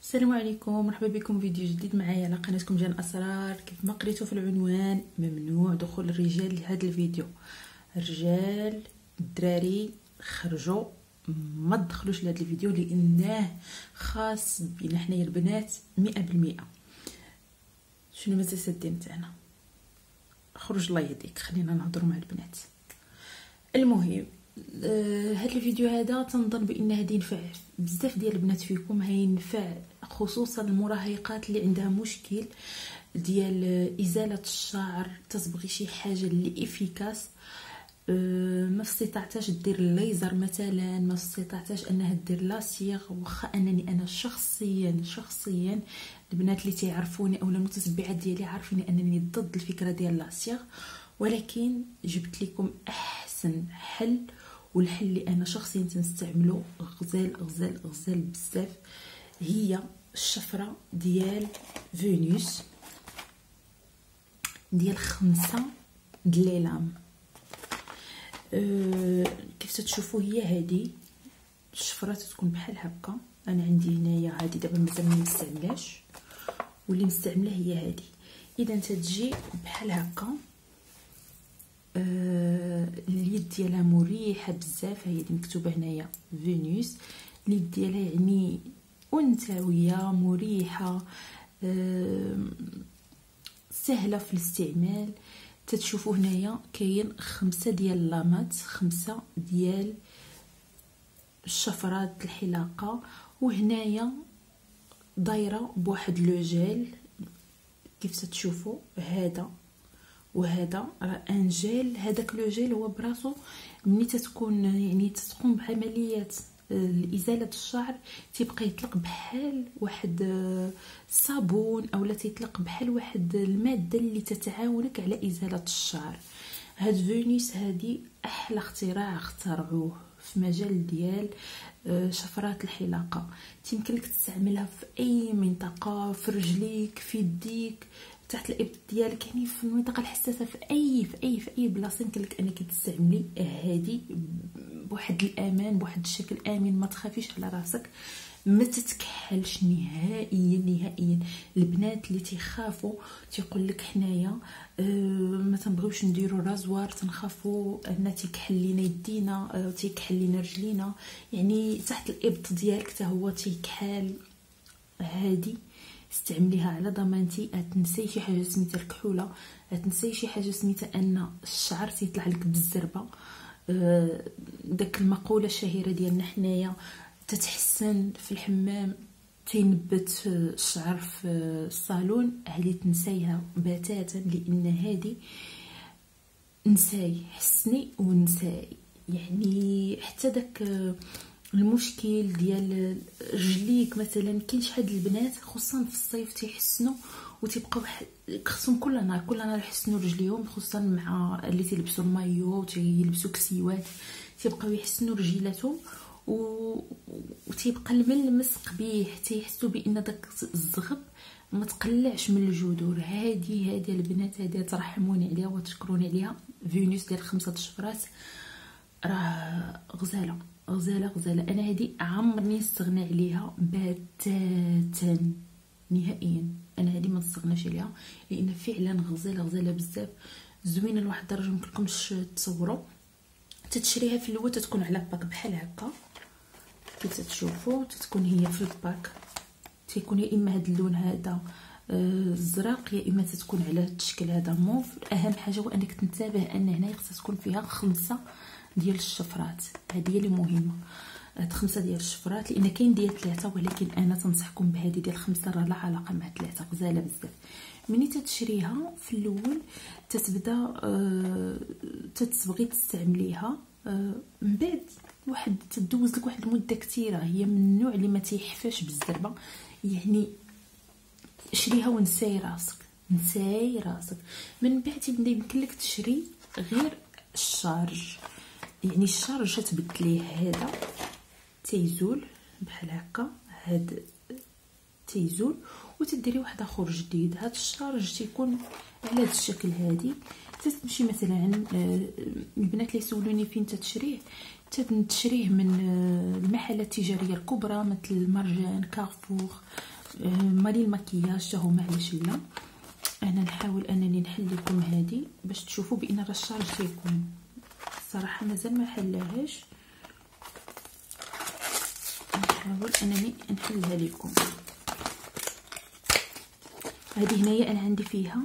السلام عليكم، مرحبا بكم فيديو جديد معايا على قناتكم جان اسرار. كيف ما قريتوا في العنوان ممنوع دخول الرجال لهذا الفيديو. الرجال الدراري خرجوا، ما تدخلوش لهذا الفيديو لانه خاص بينا حنايا البنات 100%. شنو مازال سادين تاعنا؟ خرج الله يهديك، خلينا نهضروا مع البنات. المهم هذا الفيديو هذا تنظن بان هذا ينفع بزاف ديال البنات فيكم، هينفع خصوصا المراهقات اللي عندها مشكل ديال ازاله الشعر، تتبغي شي حاجه اللي افيكاس. ما استطعتاش دير الليزر مثلا، ما استطعتاش انها دير لاسيغ. واخا انني انا شخصيا البنات اللي تيعرفوني او المتتبعات ديالي عارفين انني ضد الفكره ديال لاسيغ، ولكن جبت لكم احسن حل، والحل اللي انا شخصيا تنستعمله غزال بزاف، هي الشفره ديال فينوس ديال 5 دليلام. كيف تشوفوا هي هذه الشفره تكون بحال هكا. انا عندي هنايا هذه دابا مازال ما مستعملاش، واللي مستعمله هي هذه. اذا تتجي بحال هكا، اليد ديالها مريحه بزاف، هي دي مكتوبه هنايا فينوس. اليد ديالها يعني انثويه مريحه، سهله في الاستعمال. تتشوفوا هنايا كاين 5 ديال اللامات، 5 ديال الشفرات الحلاقه، وهنايا دايره بواحد لو جيل. كيف تشوفوا هذا وهذا راه ان جيل. هذاك لو جيل هو براسو ملي تتكون يعني تتقوم بعمليات ازاله الشعر تيبقى يطلق بحال واحد الصابون، اولا تيطلق بحال واحد الماده اللي تتعاونك على ازاله الشعر. هاد فينوس هادي احلى اختراع اخترعوه في مجال ديال شفرات الحلاقه. يمكن لك تستعملها في اي منطقه، في رجليك، في يديك، تحت الابط ديالك، يعني في المنطقه الحساسه، في اي بلاصه يمكن لك انك تستعملي هذه بواحد الامان، بواحد الشكل امن. ما تخافيش على راسك، ما تتكحلش نهائيا. البنات اللي تيخافوا تيقول لك حنايا ما تنبغيوش نديروا رازوار، تنخافوا ان تيكحل لينا يدينا، تيكحل لينا رجلينا، يعني تحت الابط ديالك حتى هو تيكحل. هذه استعمليها على ضمانتي. تنسي شي حاجه سميتها الكحوله، تنسي شي حاجه سميتها ان الشعر تيطلع لك بالزربه. داك المقوله الشهيره ديالنا حنايا تتحسن في الحمام تينبت الشعر في الصالون، هذه تنسيها بتاتا، لان هذه نساي حسني ونساي. يعني حتى داك المشكل ديال رجليك مثلا، كاين شحال البنات خصوصا في الصيف تيحسنوا وتيبقاو خصهم كل نهار يحسنوا رجليهم، خصوصا مع اللي تيلبسوا المايو وتيلبسوا كسيوات، تيبقاو يحسنوا رجيلاتهم وتيبقى الملمس قبيح، تيحسوا بان داك الزغب ما تقلعش من الجذور. هذه البنات هذه ترحموني عليها وتشكروني عليها. فينوس ديال 5 شفرات راه غزاله. انا هذه عمرني نستغنى عليها بتاتا نهائيا. انا هذه ما نستغناش عليها لان فعلا غزاله بزاف، زوينه لواحد الدرجه ما يمكنكمش تصوروا. تتشريها في الاول تتكون على باك بحال هكا، كيف تشوفوا تتكون هي في الباك، تيكون يا اما هذا اللون هذا الزرق، يا اما تتكون على هذا الشكل هذا موف. اهم حاجه هو انك تنتبه ان هنا خصها تكون فيها 5 ديال الشفرات، هذه هي اللي مهمه. 5 ديال الشفرات، لان كاين ديال 3 ولكن انا تنصحكم بهذه ديال 5، راه لا علاقه مع 3، غزاله بزاف. ملي تتشريها في الاول تتبدا تتبغي تستعمليها، من بعد واحد تدوز لك واحد المده كثيره. هي من النوع اللي ما تيحفاش بالزربه، يعني شريها ونساي راسك. من بعد يمكن لك تشري غير الشارج، يعني الشارج تبدليه، هذا تيزول بحال هكا، هاد تيزول وتديري واحد اخر جديد. هاد الشارج تيكون على هذا الشكل. هادي تمشي مثلا البنات اللي يسولوني فين تتشريه، تشريه من المحلات التجاريه الكبرى مثل مرجان، كارفور، مالي المكياج تا هما علاش لا. انا نحاول انني نحل لكم هذه باش تشوفوا بان راه الشارج تيكون الصراحه مازال ما حلاهاش. نحاول انني نحلها لكم. هذه هنايا انا عندي فيها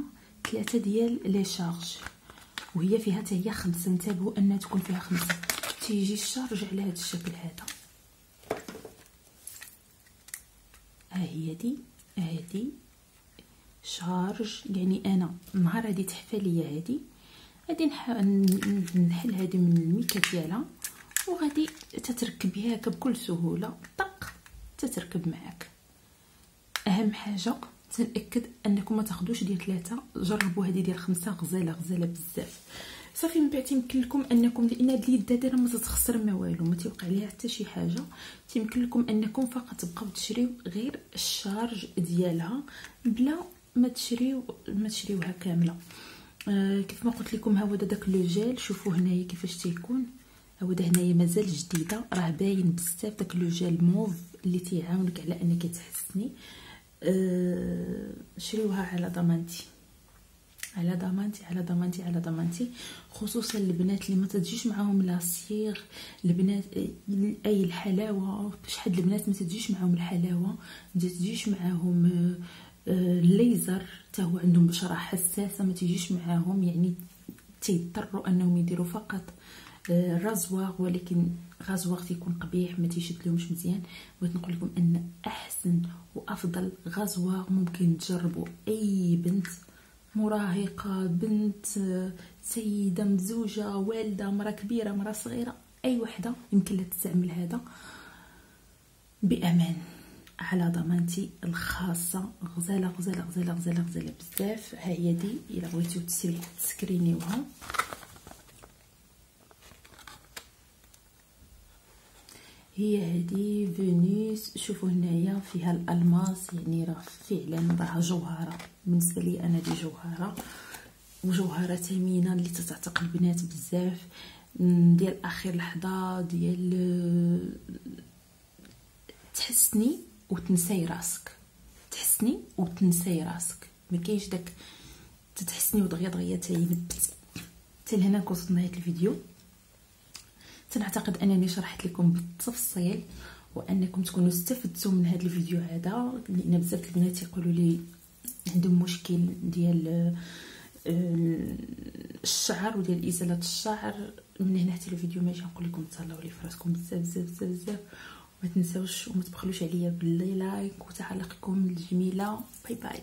3 ديال لي شارج وهي فيها حتى هي 5. انتبهوا انها تكون فيها 5. تيجي الشارج على هذا الشكل هذا. ها هي دي هذه شارج. يعني انا نهار هادي تحفى ليا هادي غادي نحل هادي من الميكا ديالها وغادي تتركبيها بكل سهوله طق تتركب معاك. اهم حاجه تنأكد انكم ما تاخذوش ديال 3. جربوا هذه ديال 5 غزاله بزاف صافي. من بعد تيمكن لكم انكم لان هاد اليد هذه ما تتخسر ما والو ما تيوقع ليها حتى شي حاجه. تيمكن لكم انكم فقط تبقاو تشريو غير الشارج ديالها بلا ما تشريوها كامله. كيف ما قلت لكم ها هو داك لو جيل. شوفوا هنايا كيفاش تيكون. ها هو هنايا مازال جديده راه باين بزاف داك لو جيل موف اللي تيعاونك على انك تحسني. شريوها على ضمانتي على ضمانتي على ضمانتي على ضمانتي. خصوصا البنات اللي ما تجيش معاهم لاسيغ البنات اي الحلاوه. شحال البنات ما تجيش معاهم الحلاوه ما تجيش معاهم الليزر حتى هو عندهم بشره حساسه ما تجيش معاهم. يعني تيضطروا انهم يديروا فقط الرازواغ ولكن غازواغ تيكون قبيح ما تيشد لهمش مزيان. بغيت نقول لكم ان احسن وافضل غازواغ ممكن تجربوا اي بنت مراهقه بنت سيده مزوجه والده مراه كبيره مراه صغيره اي وحده يمكن لها تستعمل هذا بامان على ضمانتي الخاصه. غزاله غزاله غزاله غزاله غزاله بزاف. ها هي دي الا بغيتو تسكرينيوها. هي هذه فينوس. شوفوا هنايا فيها الالماس يعني راه فعلا راه جوهره. بالنسبه لي انا دي جوهره وجوهره ثمينه اللي تتعتق البنات بزاف. ديال اخر لحظه ديال تحسني وتنساي راسك. تحسني وتنساي راسك. ما كاينش داك تتحسني ودغيا تينبت. حتى لهنا كنت نهايه الفيديو. تنعتقد انني شرحت لكم بالتفصيل وانكم تكونوا استفدتوا من هذا الفيديو هذا. لان بزاف البنات يقولوا لي عندهم مشكل ديال الشعر وديال ازاله الشعر. من هنا حتى الفيديو ما جا نقول لكم تهلاو لي فراسكم بزاف بزاف بزاف بزاف. وما تنساوش وما تبخلوش عليا باللايك وتعليقكم الجميله. باي باي.